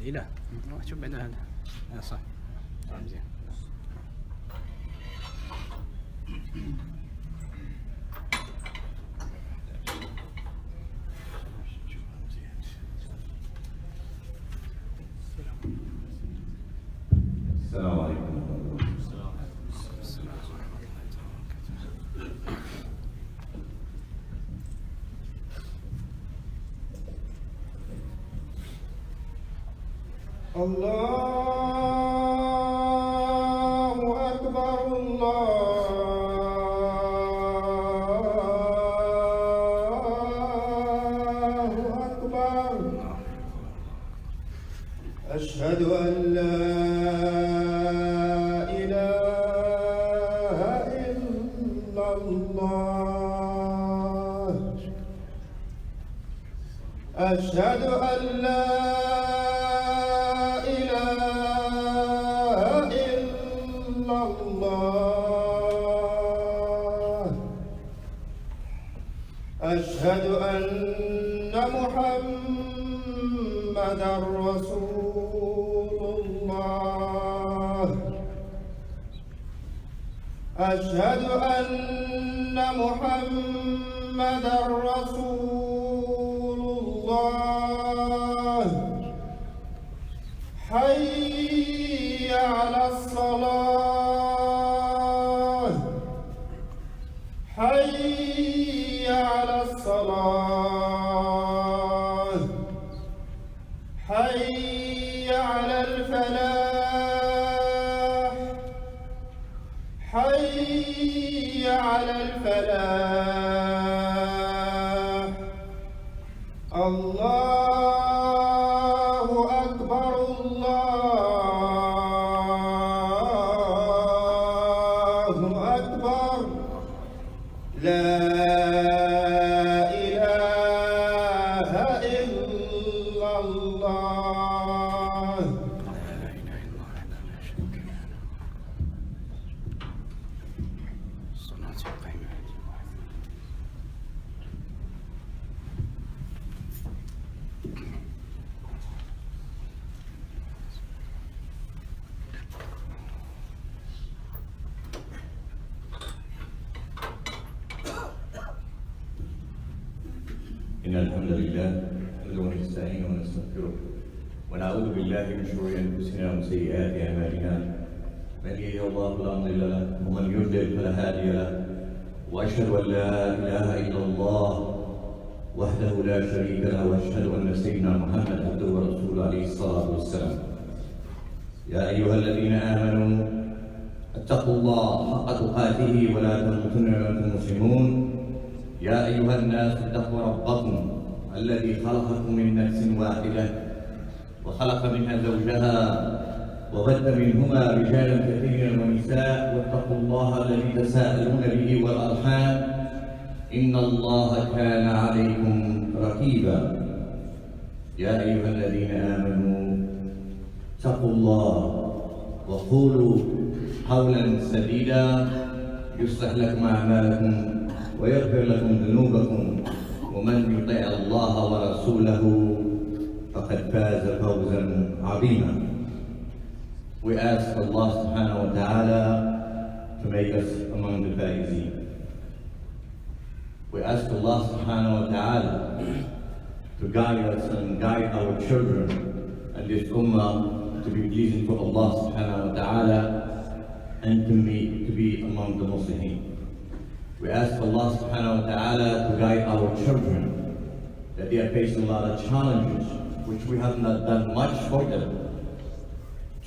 عبدelilah شوف بعد هذا صح زين. السلام عليكم. الله أكبر الله أكبر. أشهد أن لا إله إلا الله. أشهد أن لا أشهد أن محمدًا رسول الله. أشهد أن محمدًا رسول الله. حي على الصلاة. حي على الصلاة. حي على الفلاح. حي على الفلاح. الله أكبر الله أكبر. لا إله إلا الله. الصلاة القائمة. إن الحمد لله نحمده ونستعينه ونستغفره ونعوذ بالله من شرور أنفسنا ومن سيئات أعمالنا. من يهده الله فلا مضل له ومن يضلل فلا هادي له. وأشهد أن لا إله إلا الله وحده لا شريك له وأشهد أن سيدنا محمد عبده ورسوله عليه الصلاة والسلام. يا أيها الذين آمنوا اتقوا الله حق تقاته ولا تموتن إلا وأنتم مسلمون. يا أيها الناس اتقوا ربكم الذي خلقكم من نفس واحدة وخلق منها زوجها وبث منهما رجالا كثيرا ونساء واتقوا الله الذي تساءلون به والأرحام إن الله كان عليكم رقيبا. يا أيها الذين آمنوا اتقوا الله وقولوا قولا سديدا يصلح لكم أعمالكم ويغفر لكم ذنوبكم ومن يطع الله ورسوله فقد فاز فوزا عظيما. We ask Allah subhanahu wa ta'ala to make us among the faizeen. We ask Allah subhanahu wa ta'ala to guide us and guide our children and this ummah to be pleasing for Allah subhanahu wa ta'ala and to be among the Muslimin. We ask Allah subhanahu wa ta'ala to guide our children, that they are facing a lot of challenges, which we have not done much for them,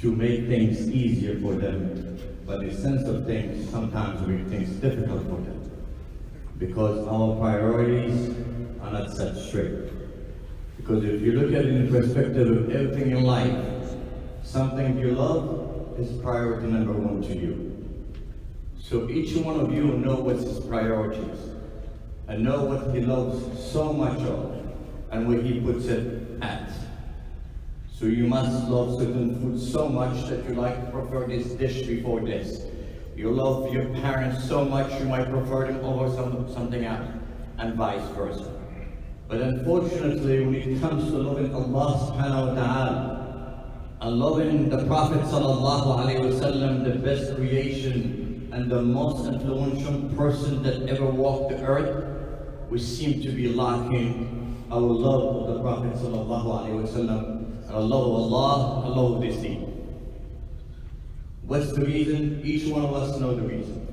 to make things easier for them. But the sense of things, sometimes we make things difficult for them, because our priorities are not set straight. Because if you look at it in perspective of everything in life, something you love is priority number one to you. So each one of you know what's his priorities and know what he loves so much of and where he puts it at. So you must love certain food so much that you like to prefer this dish before this. You love your parents so much you might prefer them over something else, and vice versa. But unfortunately, when it comes to loving Allah subhanahu wa ta'ala, and loving the Prophet ﷺ, the best creation and the most influential person that ever walked the earth, we seem to be lacking our love of the Prophet ﷺ, our love of Allah, our love of this deen. What's the reason? Each one of us knows the reason.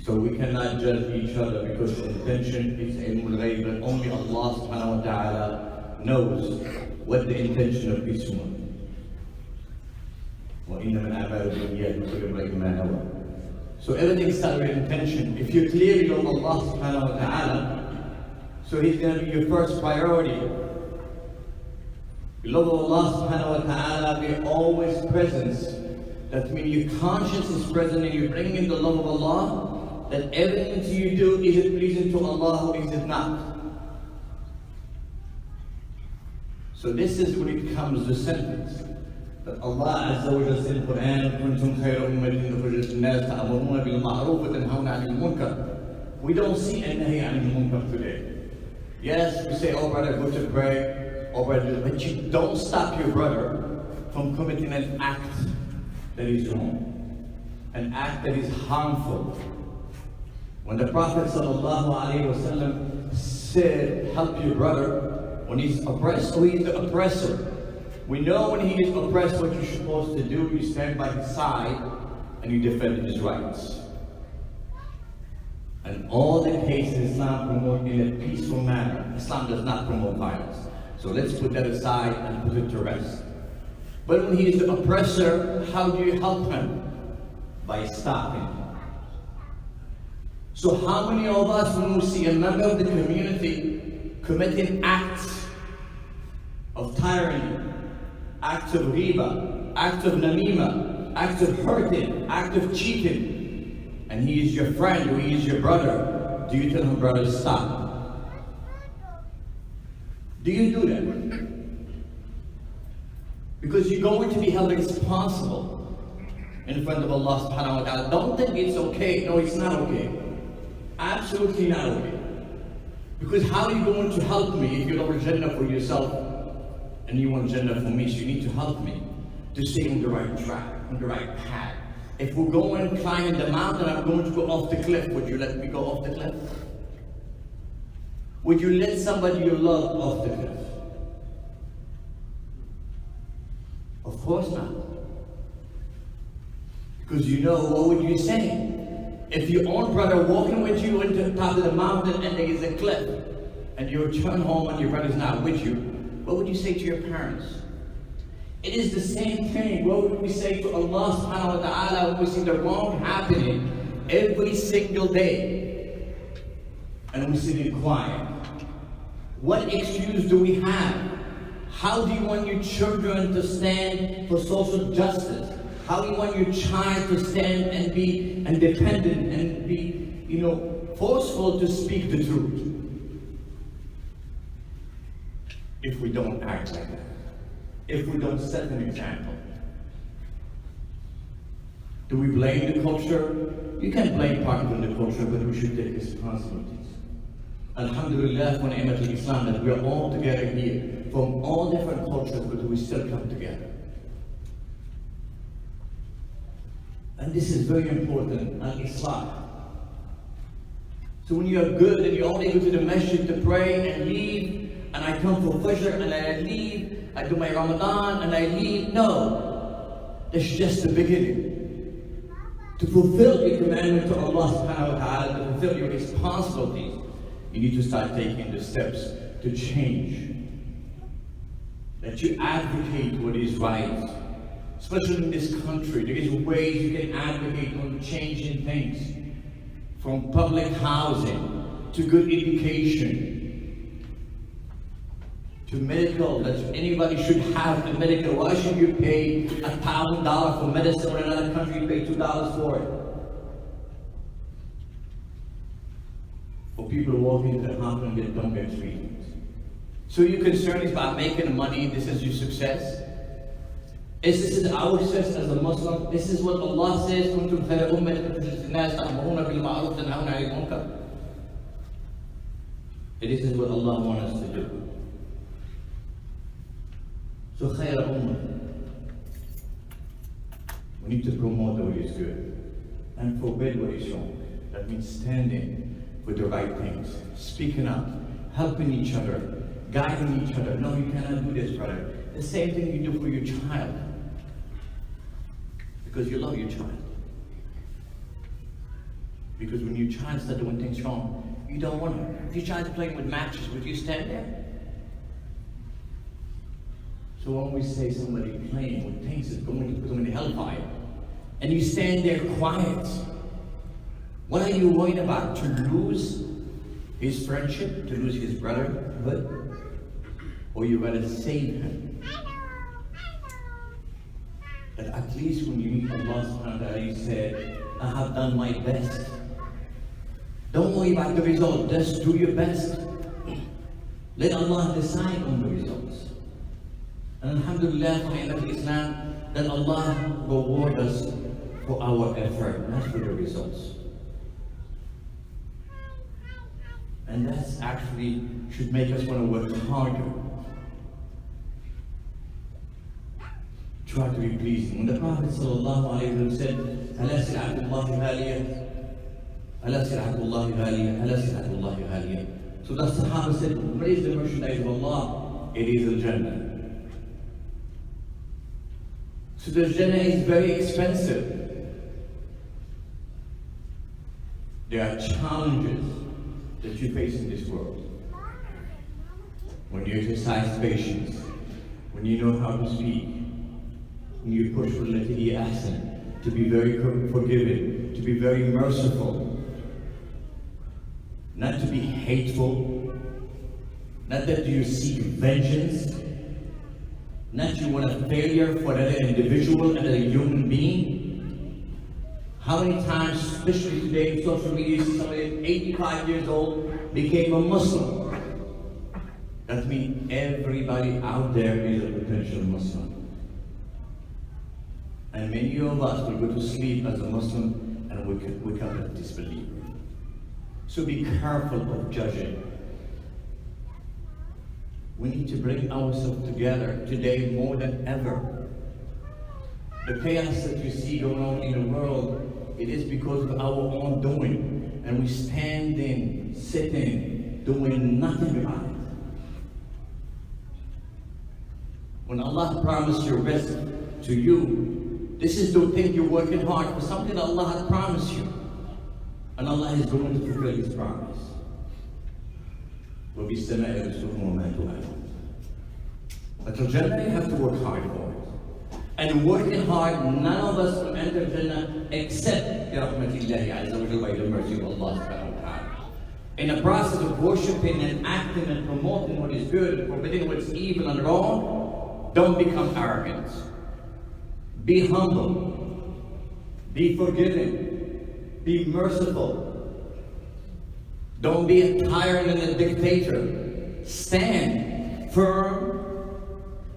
So we cannot judge each other because the intention is ilmul ghaib, but only Allah subhanahu wa ta'ala knows what the intention of each one. So everything starts with intention. If you clearly love Allah subhanahu wa ta'ala, so He's going to be your first priority. You love Allah subhanahu wa ta'ala, be always presence. That means your conscience is present and you're bringing in the love of Allah. That everything you do, is it pleasing to Allah or is it not? So this is when it comes to sentence. That Allah Azza wa Jalla said in the Quran, كُنْتُمْ خَيْرَ أُمَّةٍ أُخْرِجَتْ لِلنَّاسِ تَأْمُرُونَ بِالْمَعْرُوفِ وَتَنْهَوْنَ عَنِ الْمُنكَرِ. We don't see any عَنِ الْمُنكَرِ today. Yes, we say, oh brother, go to pray, oh brother, but you don't stop your brother from committing an act that is wrong, an act that is harmful. When the Prophet ﷺ said, help your brother when he's oppressed, or he's the oppressor. We know when he is oppressed what you're supposed to do. You stand by his side and you defend his rights. And all the cases Islam promotes in a peaceful manner. Islam does not promote violence. So let's put that aside and put it to rest. But when he is the oppressor, how do you help him? By stopping. So how many of us, when we see a member of the community committing acts of tyranny, acts of riba, acts of namima, acts of hurting, acts of cheating, and he is your friend or he is your brother, do you tell him, brother, stop? Do you do that? Because you're going to be held responsible in front of Allah subhanahu wa ta'ala. Don't think it's okay. No, it's not okay. Absolutely not okay. Because how are you going to help me if you love Jannah for yourself and you want Jannah for me? So you need to help me to stay on the right track, on the right path. If we're going climbing the mountain, I'm going to go off the cliff. Would you let me go off the cliff? Would you let somebody you love off the cliff? Of course not. Because you know, what would you say? If your own brother walking with you into the top of the mountain and there is a cliff, and you return home and your brother's not with you, what would you say to your parents? It is the same thing. What would we say to Allah subhanahu wa ta'ala when we see the wrong happening every single day? And we sit in quiet. What excuse do we have? How do you want your children to stand for social justice? How do you want your child to stand and be independent and be, forceful to speak the truth? If we don't act like that, if we don't set an example. Do we blame the culture? You can blame part of the culture, but we should take responsibilities. Alhamdulillah wa ni'matul Islam that we are all together here from all different cultures, but we still come together. And this is very important, al-Islam. So when you are good and you only go to the masjid to pray and leave, and I come for Fajr and I leave, I do my Ramadan and I leave, no. That's just the beginning. To fulfill your commandment to Allah subhanahu wa ta'ala, to fulfill your responsibilities, you need to start taking the steps to change. That you advocate what is right. Especially in this country, there is ways you can advocate on changing things. From public housing, to good education, to medical, that anybody should have a medical. Why should you pay $1,000 for medicine when another country you pay $2 for it? For people walking into the hospital and don't get treatment. So your concern is about making money, this is your success? This is our success as a Muslim. This is what Allah says, كُنْتُمْ خَيْرَ أُمَّةٍ أُخْرِجَتْ لِلنَّاسِ تَأْمُرُونَ بِالْمَعْرُوفِ وَتَنْهَوْنَ عَنِ الْمُنكَرِ. This is what Allah wants us to do. So khayr ummah. We need to promote what is good and forbid what is wrong. That means standing for the right things, speaking up, helping each other, guiding each other. No, you cannot do this, brother. The same thing you do for your child. Because you love your child. Because when your child starts doing things wrong, you don't want to. If your child's playing with matches, would you stand there? So when we say somebody playing with things is going to put them in the hellfire, and you stand there quiet, what are you worried about? To lose his friendship? To lose his brotherhood? Or you rather save him? That at least when you meet Allah subhanahu wa ta'ala, you said, I have done my best. Don't worry about the result, just do your best. Let Allah decide on the results. And alhamdulillah for Islam, that Allah reward us for our effort, not for the results. And that's actually should make us want to work harder. Try to be pleasing. When the Prophet ﷺ said, "Ala sil'atullahi ghaliyah, ala sil'atullahi ghaliyah, ala sil'atullahi ghaliyah." So the Sahaba said, "What is the merchandise of Allah?" It is the Jannah. So the Jannah is very expensive. There are challenges that you face in this world. When you exercise patience, when you know how to speak, when you push for lati ahsan, to be very forgiving, to be very merciful, not to be hateful, not that you seek vengeance, not you want a failure for another individual, another human being. How many times, especially today in social media, you see somebody 85 years old became a Muslim? That means everybody out there is a potential Muslim. And many of us will go to sleep as a Muslim and wake up as a disbeliever. So be careful of judging. We need to bring ourselves together today more than ever. The chaos that you see going on in the world, it is because of our own doing. And we standing, sitting, doing nothing about it. When Allah promised your rest to you, this is the thing you're working hard for, something that Allah has promised you. And Allah is going to fulfill His promise. وَبِالسَّمَاءِ رِزْقُكُمْ وَمَا تُوعَدُونَ. But the Jannah, you have to work hard for it. And working hard, none of us will enter Jannah except بِرَحْمَةِ اللَّهِ عَزَّ وَجَلَّ, by the mercy of Allah subhanahu wa ta'ala. In the process of worshiping and acting and promoting what is good and forbidding what's evil and wrong, don't become arrogant. Be humble. Be forgiving. Be merciful. Don't be a tyrant and a dictator. Stand firm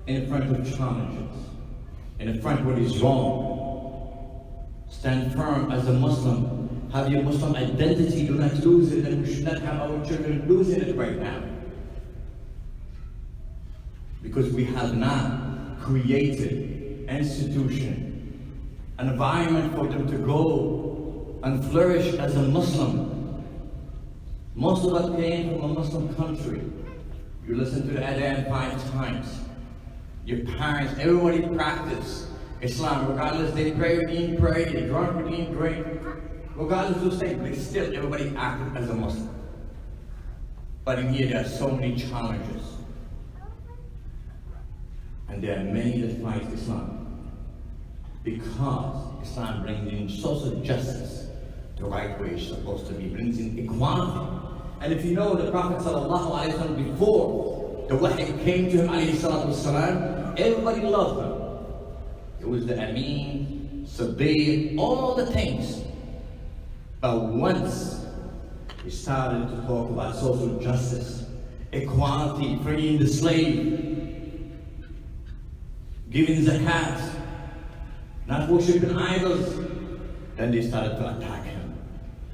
in front of challenges, in front of what is wrong. Stand firm as a Muslim. Have your Muslim identity. Do not lose it, and we should not have our children losing it right now. Because we have not created institution, an environment for them to go and flourish as a Muslim. Most of us came from a Muslim country. You listen to the Adhan 5 times. Your parents, everybody practiced Islam. Regardless, they pray with eat, pray, they drunk with eat, drink. Regardless of those things, but still everybody acted as a Muslim. But in here there are so many challenges. And there are many that fight Islam. Because Islam brings in social justice the right way it's supposed to be, brings in equality. And if you know the Prophet ﷺ, before the wahy came to him, ﷺ, everybody loved him. It was the Ameen, Sabir, all the things. But once he started to talk about social justice, equality, freeing the slave, giving zakat, not worshiping idols, then they started to attack him.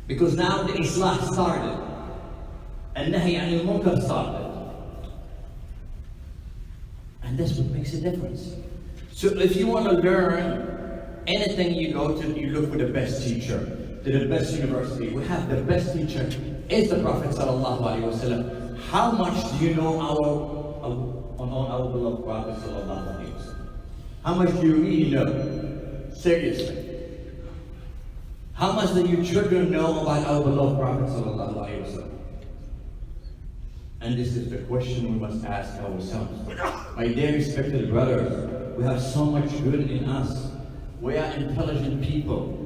Because now the Islah started. And Nahi anil Munkar started. And that's what makes a difference. So if you want to learn anything you go to, you look for the best teacher, the best university. We have the best teacher is the Prophet sallallahu alaihi wasallam. How much do you know on our beloved Prophet sallallahu alaihi wasallam? How much do you really know? Seriously. How much do your children know about our beloved Prophet sallallahu alaihi wasallam? And this is the question we must ask ourselves. My dear respected brothers, we have so much good in us. We are intelligent people.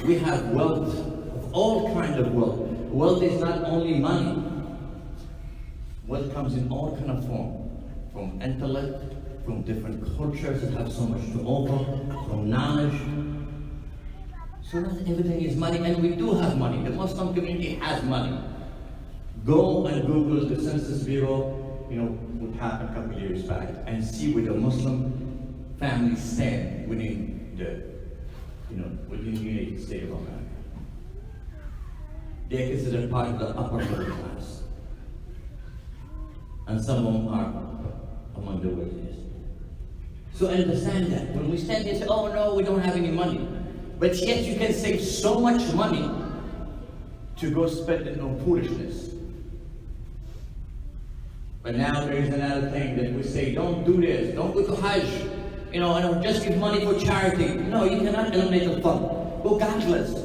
We have wealth, of all kinds of wealth. Wealth is not only money. Wealth comes in all kind of form. From intellect, from different cultures that have so much to offer, from knowledge. So not everything is money, and we do have money. The Muslim community has money. Go and Google the Census Bureau, what happened a couple of years back, and see where the Muslim families stand within the United States of America. They are considered part of the upper middle class. And some of them are among the wealthiest. So understand that. When we stand there and say, oh no, we don't have any money. But yet you can save so much money to go spend it on foolishness. But now there is another thing that we say, don't do this, don't go to Hajj, and just give money for charity. No, you cannot eliminate the fund. Go cashless.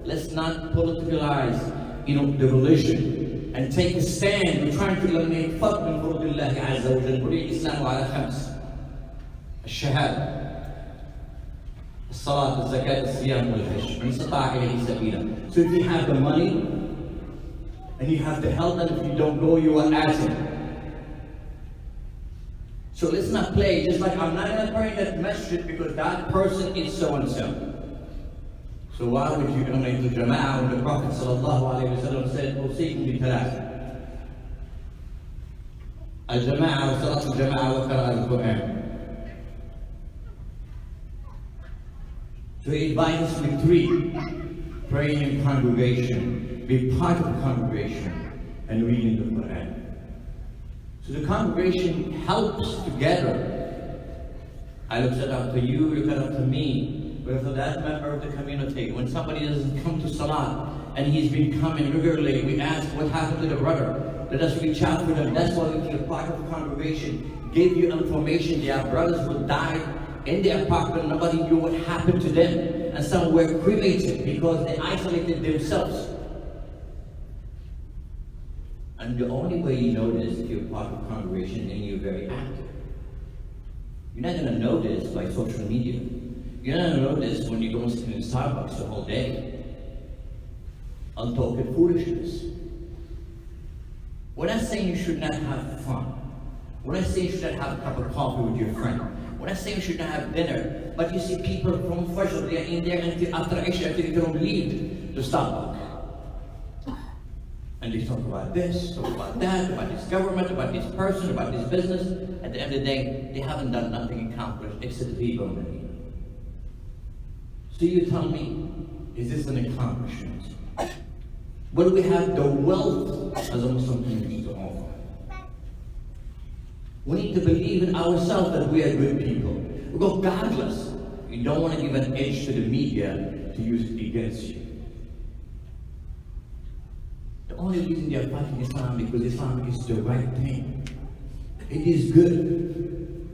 Let's not politicalize, the religion and take a stand. We're trying to eliminate fund min furudillahi azza wa jalla. Buri Islam ala khams. الشهادة الصلاة الزكاة الصيام والحج من استطاع إليه سبيلا. So if you have the money and you have the health, and if you don't go, you are asking. So let's not play, just like I'm not going to pray in that masjid because that person is so and so. So why would you eliminate the Jama'ah when the Prophet ﷺ said, أوصيكم بثلاث الجماعة وصلاة الجماعة وقراءة القرآن. So he invites us with three: praying in congregation, be part of the congregation, and reading the Quran. So the congregation helps together. I look it up to you, look it up to me, but for that member of the community. When somebody doesn't come to Salah and he's been coming regularly, we ask what happened to the brother. Let us reach out to them. That's why we feel part of the congregation. Give you information. There are brothers who died in their apartment. Nobody knew what happened to them, and some were cremated because they isolated themselves. And the only way you know this if you're part of a congregation and you're very active. You're not going to know this by social media. You're not going to know this when you go and sit in Starbucks the whole day. Untalking foolishness. We're not saying you should not have fun. We're not saying you should not have a cup of coffee with your friend. We're not saying you should not have dinner. But you see people from Fajr, they are in there until after Isha, until they don't leave the Starbucks. And they talk about this, talk about that, about this government, about this person, about this business. At the end of the day, they haven't done nothing accomplished except the people in the media. So you tell me, is this an accomplishment? What do we have the wealth as a Muslim community to offer? We need to believe in ourselves that we are good people. We go godless. You don't want to give an edge to the media to use it against you. The only reason they are fighting Islam is because Islam is the right thing. It is good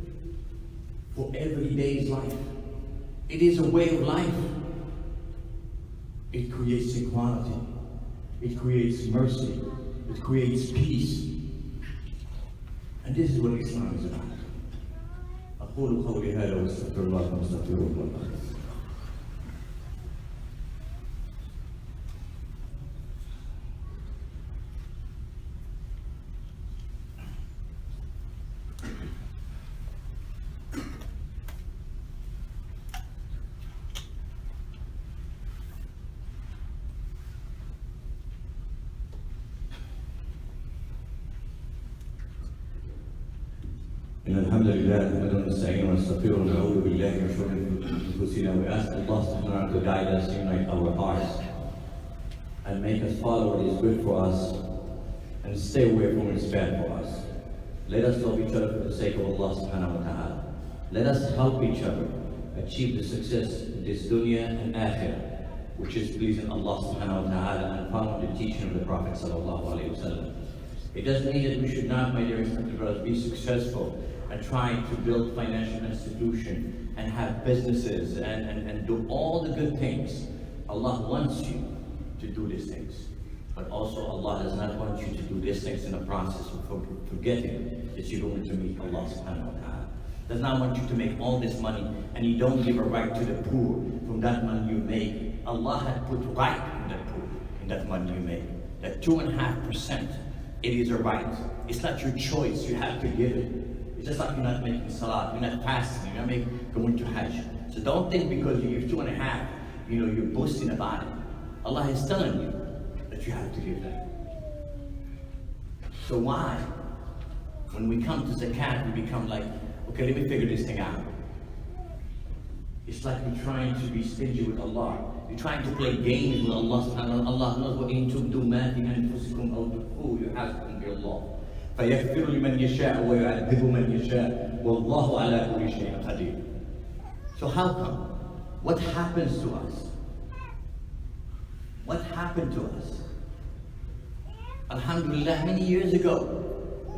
for everyday's life. It is a way of life. It creates equality. It creates mercy. It creates peace. And this is what Islam is about. أقول قولي هذا واستغفر الله واستغفروه الله. إن الحمد لله نحمده ونستعينه ونستغفره ونعوذ بالله من شرور أنفسنا. We ask Allah subhanahu wa ta'ala to guide us, unite our hearts, and make us follow what is good for us, and stay away from what is bad for us. Let us love each other for the sake of Allah subhanahu wa ta'ala. Let us help each other achieve the success in this dunya and akhirah, which is pleasing Allah subhanahu wa ta'ala and following the teaching of the Prophet sallallahu alayhi wa sallam. It doesn't mean that we should not, my dear respected brothers, be successful and try to build financial institutions and have businesses and do all the good things. Allah wants you to do these things. But also Allah does not want you to do these things in the process of forgetting that you're going to meet Allah subhanahu wa ta'ala. Does not want you to make all this money and you don't give a right to the poor from that money you make. Allah had put right in the poor, in that money you make. That 2.5%, it is a right. It's not your choice, you have to give it. It's just like you're not making salat, you're not fasting, you're not going to Hajj. So don't think because you give 2.5, you're boasting about it. Allah is telling you that you have to give that. So why? When we come to zakat, we become like, okay, let me figure this thing out. It's like we're trying to be stingy with Allah. You're trying to play games with Allah subhanahu wa ta'ala. Allah knows what in tubdu ma fi anfusikum aw tukhfuhu yuhasibkum bi Allah. فَيَغْفِرُ لِمَنْ يَشَاءُ وَيُعَذِّبُ مَنْ يَشَاءُ وَاللَّهُ عَلَى كُلِّ شَيْءٍ قَدِيرٌ. So how come? What happens to us? What happened to us? Alhamdulillah, many years ago,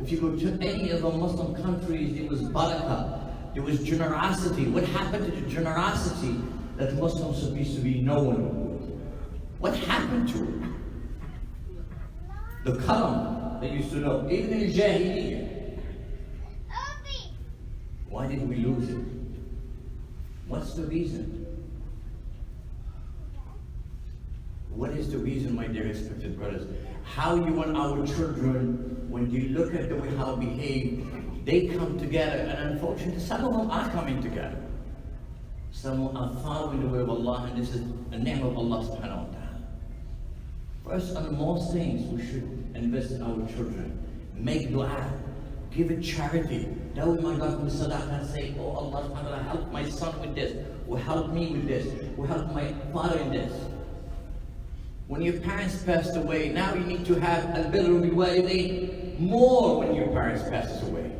if you go to any of the Muslim countries, there was barakah, there was generosity. What happened to the generosity that Muslims are supposed to be known? What happened to it? The karam they used to know, even in Jahiliyyah. Why did we lose it? What's the reason? What is the reason, my dear respected brothers? How you want our children, when you look at the way how they behave, they come together, and unfortunately some of them are coming together. Some are following the way of Allah, and this is the name of Allah subhanahu wa ta'ala. First and most things, we should invest in our children. Make dua, give it charity. That way my God will say, oh Allah subhanahu wa ta'ala, help my son with this, or help me with this, or help my father in this. When your parents passed away, now you need to have al-birru bil-walidayn more when your parents passes away.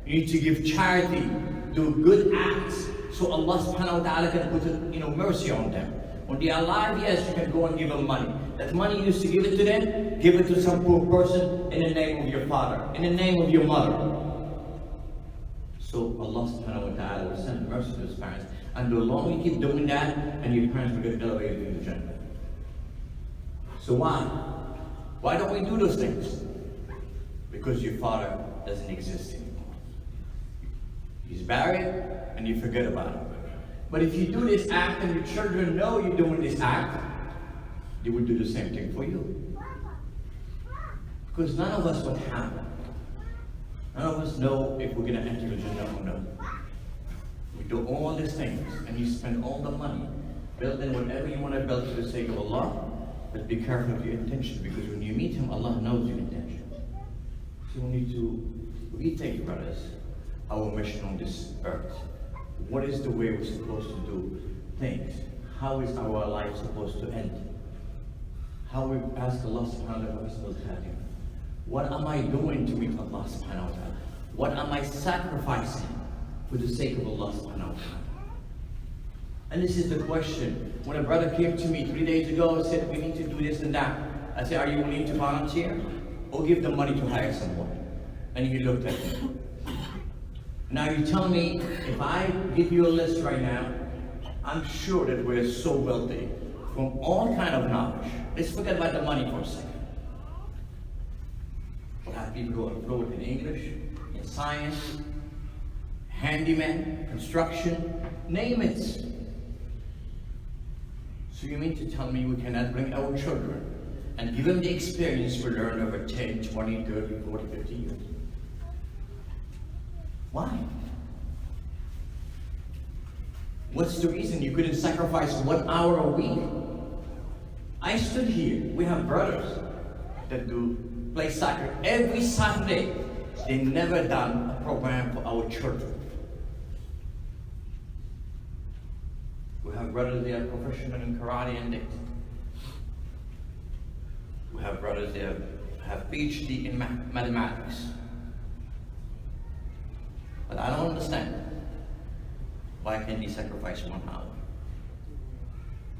You need to give charity, do good acts, so Allah subhanahu wa ta'ala can put mercy on them. When they are alive, yes, you can go and give them money. That money you used to give it to them, give it to some poor person in the name of your father, in the name of your mother. So Allah subhanahu wa ta'ala will send mercy to his parents. And the longer you keep doing that, and your parents will get elevated in the Jannah. So why? Why don't we do those things? Because your father doesn't exist anymore. He's buried and you forget about him. But if you do this act and your children know you're doing this act, they will do the same thing for you. Because none of us would happen. None of us know if we're going to enter the Jannah or no. We do all these things and you spend all the money building whatever you want to build for the sake of Allah. But be careful of your intention, because when you meet him, Allah knows your intention. So we need to rethink, brothers, our mission on this earth. What is the way we're supposed to do things? How is our life supposed to end? How we ask Allah subhanahu wa ta'ala, what am I doing to meet Allah subhanahu wa ta'ala? What am I sacrificing for the sake of Allah subhanahu wa ta'ala? And this is the question. When a brother came to me 3 days ago and said, we need to do this and that, I said, are you willing to volunteer? Or give them money to hire someone? And he looked at me. Now you tell me, if I give you a list right now, I'm sure that we're so wealthy from all kind of knowledge. Let's forget about the money for a second. We'll have people who are fluent in English, in science, handyman, construction, name it. So you mean to tell me we cannot bring our children and give them the experience we learned over 10, 20, 30, 40, 50 years? Why? What's the reason you couldn't sacrifice 1 hour a week? I stood here. We have brothers that play soccer every Saturday. They never done a program for our children. We have brothers that are professional in karate and dance. We have brothers that have PhD in mathematics. But I don't understand. Why can't he sacrifice 1 hour?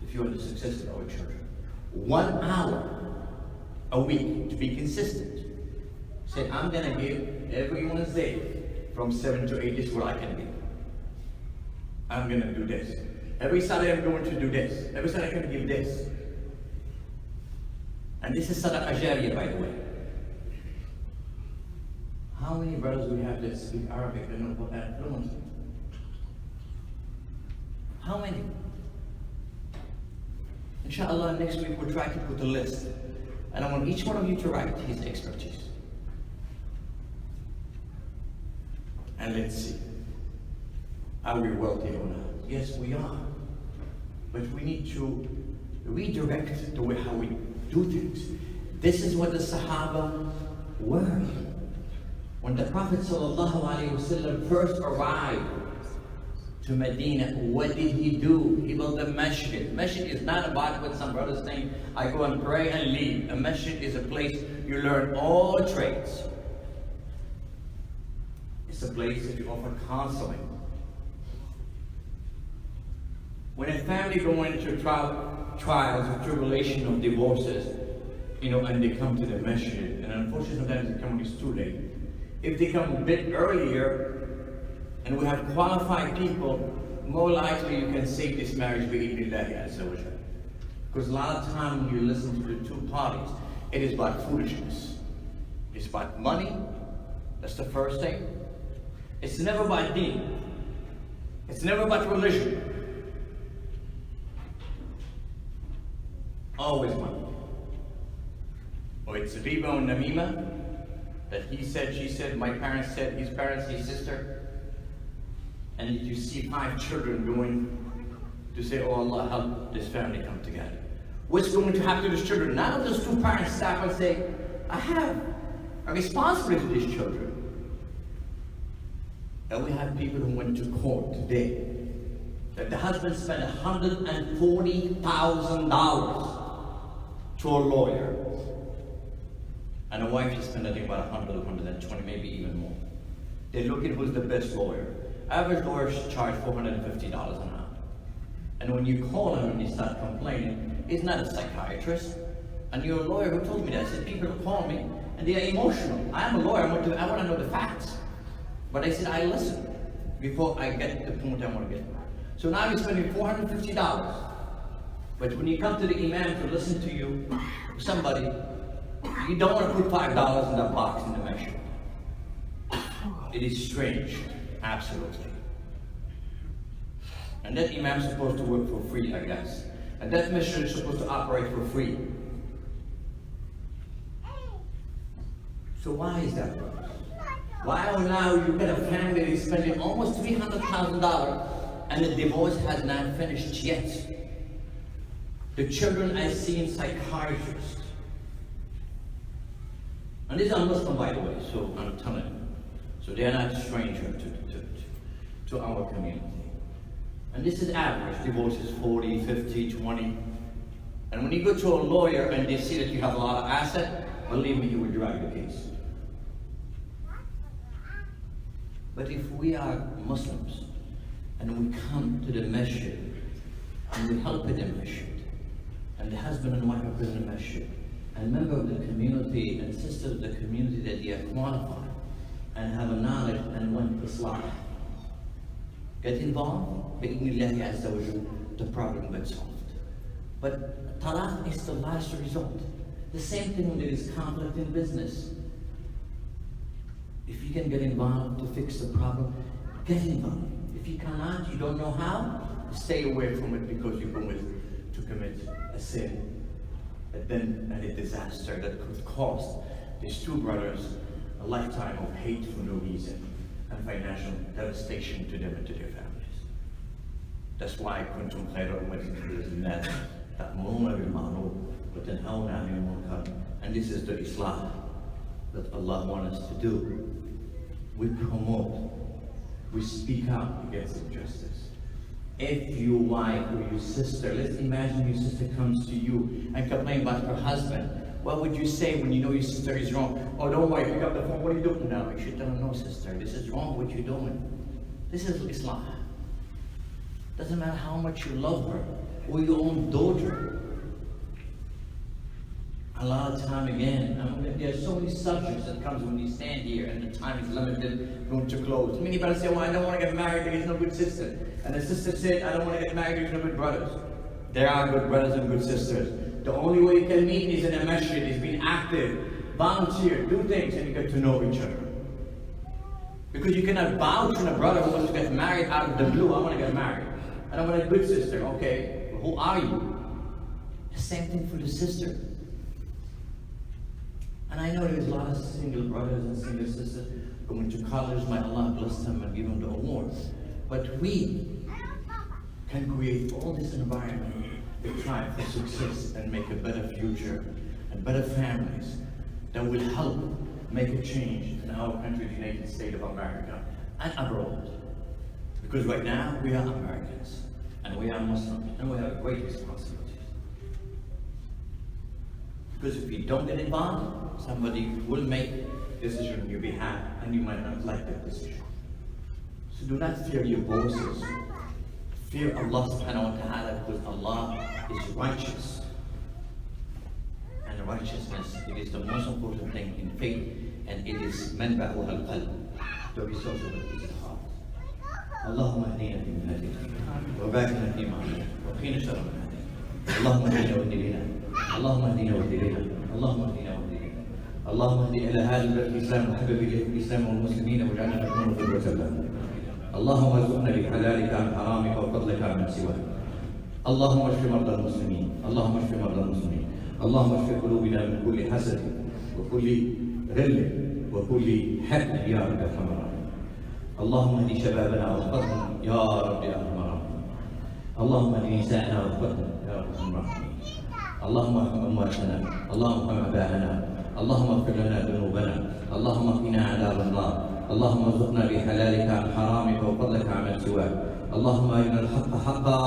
If you want the success of our children. 1 hour a week to be consistent. Say, I'm going to give every Wednesday from 7 to 8, this is what I can give. I'm going to do this. Every Saturday I'm going to do this. Every Saturday I'm going to give this. And this is Sadaqah Jariyah, by the way. How many brothers we have that speak Arabic and know Quran fluently? How many? Inshallah, next week we'll try to put a list. And I want each one of you to write his expertise. And let's see. Are we wealthy or not? Yes, we are. But we need to redirect the way how we do things. This is what the Sahaba were. When the Prophet ﷺ first arrived to Medina, what did he do? He built a masjid. Masjid is not about what some brothers think, I go and pray and leave. A masjid is a place you learn all trades. It's a place that you offer counseling. When a family go into trials of tribulation of divorces, and they come to the masjid, and unfortunately sometimes they come when it's too late. If they come a bit earlier, and we have qualified people, more likely you can save this marriage bi-idhnillahi azza wa jalla. Because a lot of time when you listen to the two parties, it is about foolishness. It's about money, that's the first thing. It's never about deen. It's never about religion. Always money. Or it's riba and namima, that he said, she said, my parents said, his parents, his sister. And you see 5 children going to say, oh Allah, help this family come together. What's going to happen to these children? None of those 2 parents stop and say, I have a responsibility to these children. And we have people who went to court today that the husband spent $140,000 to a lawyer, and the wife just spent I think about 100, 120, maybe even more. They're looking who's the best lawyer. Average lawyers charge $450 an hour. And when you call him and you start complaining, he's not a psychiatrist. And you're a lawyer who told me that. I said, people call me and they are emotional. I'm a lawyer, I want to know the facts. But I said, I listen before I get the point I want to get. So now you're spending $450. But when you come to the imam to listen to you, somebody, you don't want to put $5 in that box in the measure. It is strange, absolutely. And that imam is supposed to work for free, I guess. And that mission is supposed to operate for free. So why is that? Why now you get a family that is spending almost $300,000 and the divorce has not finished yet? The children are seeing psychiatrists. And these are Muslim, by the way, so I'm telling you. So they are not stranger to our community. And this is average. Divorce is 40, 50, 20. And when you go to a lawyer and they see that you have a lot of asset, believe me, he will drag the case. But if we are Muslims and we come to the masjid and we help in the masjid, and the husband and wife are in the masjid, and member of the community and sister of the community that they are qualified and have a knowledge and want Islam, get involved, bi-idhnillahi azza wa jalla, the problem gets solved. But talaq is the last result. The same thing when there is conflict in business. If you can get involved to fix the problem, get involved. If you cannot, you don't know how, stay away from it because you're going to commit a sin. And then a disaster that could cost these 2 brothers a lifetime of hate for no reason and financial devastation to them and to their families. That's why kuntum khayra ummatin ukhrijat lin-nas ta'muruna bil ma'ruf wa tanhauna 'anil munkar. And this is the Islam that Allah wants us to do. We promote, we speak out against injustice. If your wife or your sister, let's imagine your sister comes to you and complains about her husband. What would you say when you know your sister is wrong? Oh, don't worry, pick up the phone. What are you doing now? You should tell her, no, sister, this is wrong what you're doing. This is Islam. Doesn't matter how much you love her or your own daughter. A lot of time again, there are so many subjects that comes when you stand here and the time is limited, going to close. Many brothers say, well, I don't want to get married, there is no good sister. And the sister said, I don't want to get married, there is no good brothers. There are good brothers and good sisters. The only way you can meet is in a masjid, is being active, volunteer, do things, and you get to know each other. Because you cannot vouch on a brother who wants to get married out of the blue. I want to get married. And I want a good sister. Okay, well, who are you? The same thing for the sister. And I know there's a lot of single brothers and single sisters going to college. May Allah bless them and give them the awards. But we can create all this environment to try for success and make a better future and better families that will help make a change in our country, the United States of America, and abroad. Because right now we are Americans and we are Muslims and we have great responsibilities. Because if we don't get involved, somebody will make a decision on your behalf and you might not like that decision. So do not fear your bosses. Fear Allah subhanahu wa ta'ala, because Allah is righteous. And righteousness, it is the most important thing in faith, and it is manba'u al-qalb, the resource of the heart. Allahumma hdina fi man hadayt, wa ba'dna fi ma hadayt, wa qina sharra ma hadayt. Allahumma hdina wa hdina, Allahumma hdina wa hdina, Allahumma hdina wa hdina. اللهم اهد الى هذا البلد الاسلام وحبب اليه الاسلام والمسلمين واجعلنا نكون قدوة له. اللهم ارزقنا بحلالك عن حرامك وفضلك عن سواك. اللهم اشف مرضى المسلمين، اللهم اشف مرضى المسلمين، اللهم اشف قلوبنا من كل حسد وكل غل وكل حقد يا رب ارحم الراحمين. اللهم اهد شبابنا واحفظهم يا رب ارحم الراحمين. اللهم اهد نساءنا واحفظهم يا رب ارحم الراحمين. اللهم ارحم امواتنا، اللهم ارحم اباءنا، اللهم اغفر لنا ذنوبنا، اللهم قنا عذاب النار، اللهم ارزقنا بحلالك عن حرامك وفضلك عمن سواك. اللهم ارنا الحق حقا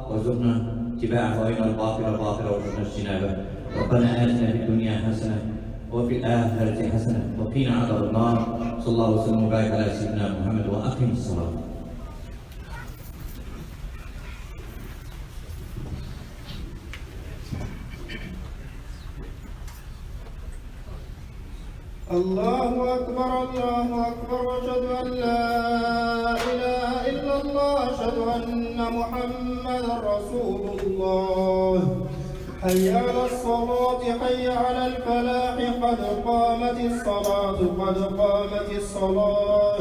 وارزقنا اتباعه، وارنا الباطل باطلا وارزقنا اجتنابه. ربنا اتنا في الدنيا حسنه وفي الاخره حسنه وقنا عذاب النار. صلى الله وسلم وبارك على سيدنا محمد واقم الصلاه. الله أكبر الله أكبر وأشهد أن لا إله إلا الله أشهد أن محمدا رسول الله. حي على الصلاة حي على الفلاح قد قامت الصلاة قد قامت الصلاة.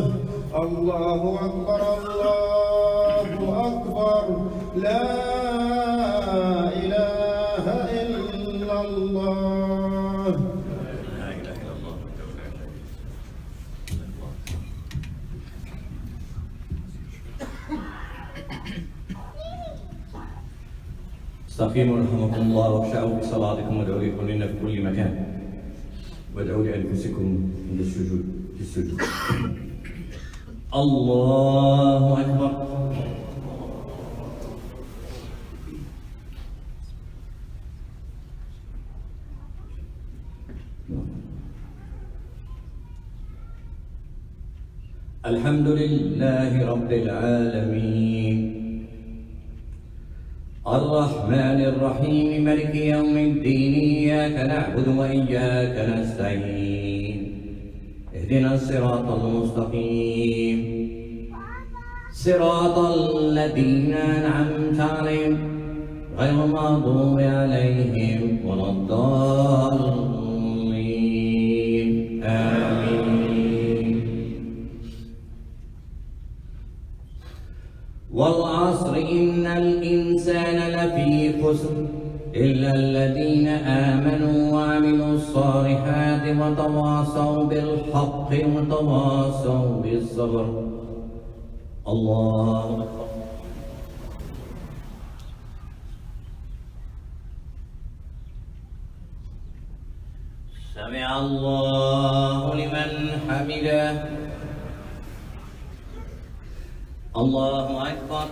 الله أكبر الله أكبر لا إله إلا الله. استقيموا رحمكم الله وابشعوا بصلاتكم وادعوا لكلنا في كل مكان وادعوا لانفسكم عند السجود في السجود. الله اكبر. الحمد لله رب العالمين الرحمن الرحيم مالك يوم الدين إياك نعبد وإياك نستعين اهدنا الصراط المستقيم صراط الذين أنعمت عليهم غير المغضوب عليهم ولا الضالين آمين. والعصر إن الإنسان لفي خسر إلا الذين آمنوا وعملوا الصالحات وتواصوا بالحق وتواصوا بالصبر. الله أكبر. سمع الله لمن حمده. الله أكبر.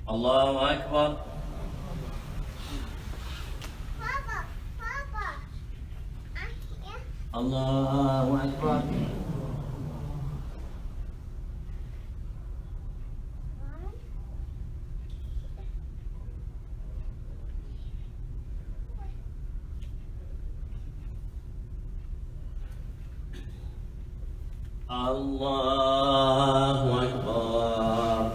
الله أكبر. الله أكبر. الله أكبر.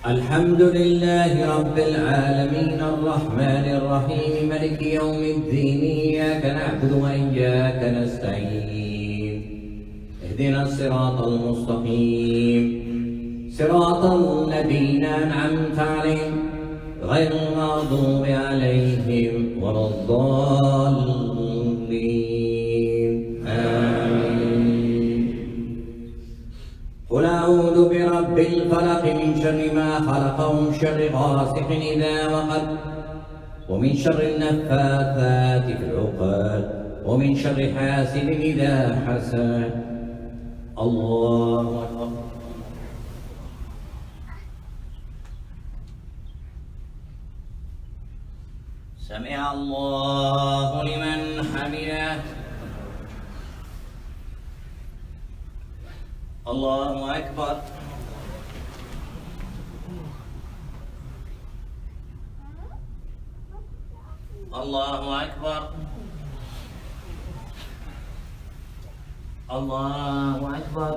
الحمد لله رب العالمين الرحمن الرحيم مالك يوم الدين إياك نعبد وإياك نستعين اهدنا الصراط المستقيم صراط الذين أنعمت عليهم غير المغضوب عليهم ولا الضالين آمين. قل أعوذ برب الفلق من شر ما خلق ومن شر غاسق إذا وقب ومن شر النفاثات في العقد ومن شر حاسد إذا حسد. الله أكبر. سمع الله لمن حمده. الله أكبر. الله أكبر. الله أكبر.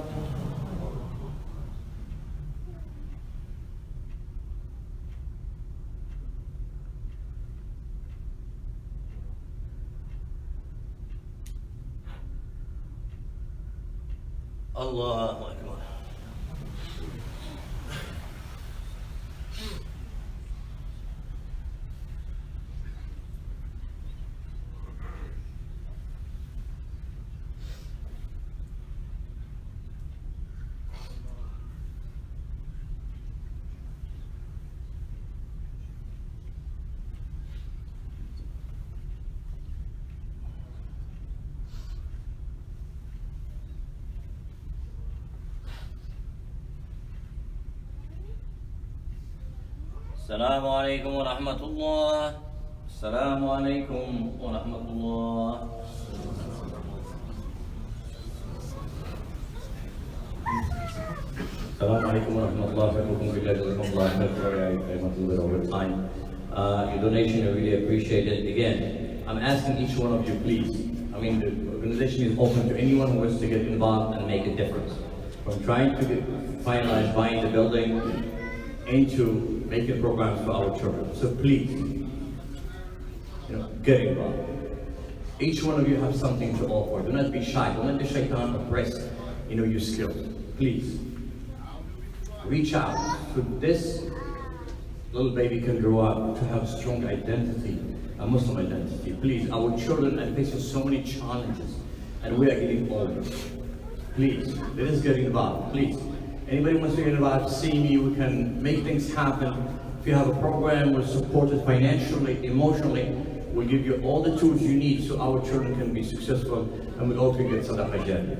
الله أكبر. السلام عليكم ورحمة الله. السلام عليكم ورحمة الله. السلام عليكم ورحمة الله. I want a little over time. Your donation, I really appreciate it. Again, I'm asking each one of you, please. I mean, the organization is open to anyone who wants to get involved and make a difference. From trying to finalize buying the building into making programs for our children. So please, get involved. Each one of you have something to offer. Do not be shy. Don't let the shaitan oppress, your skills. Please, reach out so this little baby can grow up to have a strong identity, a Muslim identity. Please, our children are facing so many challenges, and we are getting older. Please, let us get involved. Please. Anybody wants to get involved, see me, we can make things happen. If you have a program, we'll support it financially, emotionally. We'll give you all the tools you need so our children can be successful and we all can get sadaqah jariyah.